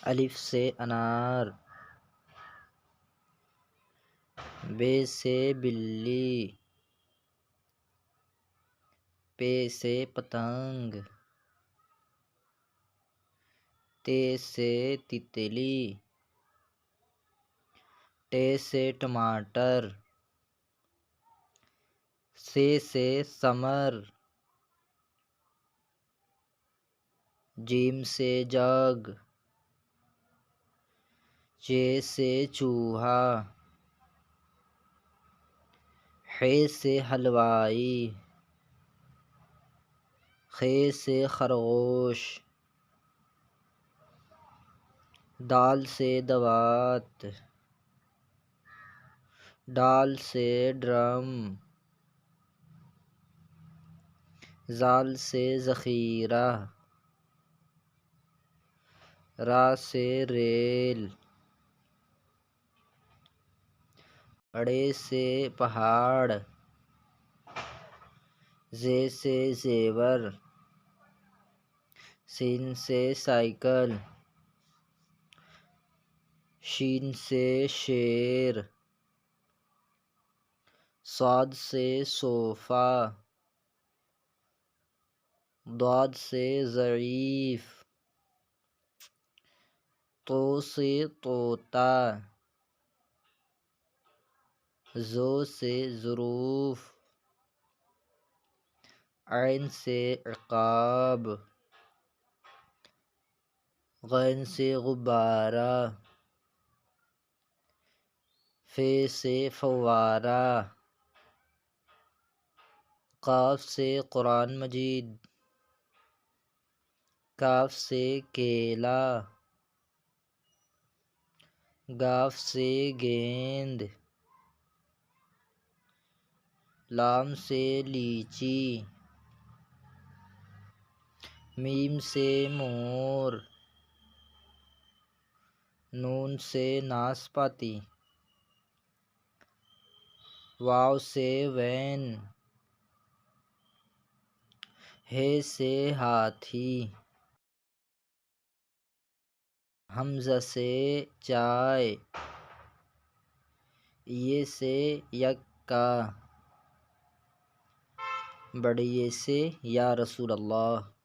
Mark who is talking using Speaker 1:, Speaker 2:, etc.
Speaker 1: الف سے انار، بے سے بلی، پے سے پتنگ، تے سے تتلی، ٹے سے ٹماٹر، سے ثمر، جیم سے جگ، چے سے چوہا، حے سے حلوائی، خے سے خرگوش، دال سے دوات، ڈال سے ڈرم، زال سے ذخیرہ، را سے ریل، اڑے سے پہاڑ، زے سے زیور، سین سے سائیکل، شین سے شیر، صاد سے صوفہ، ضاد سے ضعیف، طو سے طوطا، ظو سے ظروف، عین سے عقاب، غین سے غبارہ، فے سے فوارہ، قاف سے قرآن مجید، کاف سے کیلا، گاف سے گیند، لام سے لیچی، میم سے مور، نون سے ناسپاتی، واو سے وین، ہے سے ہاتھی، حمزہ سے چائے، یہ سے یکا، بڑے یہ سے یا رسول اللہ۔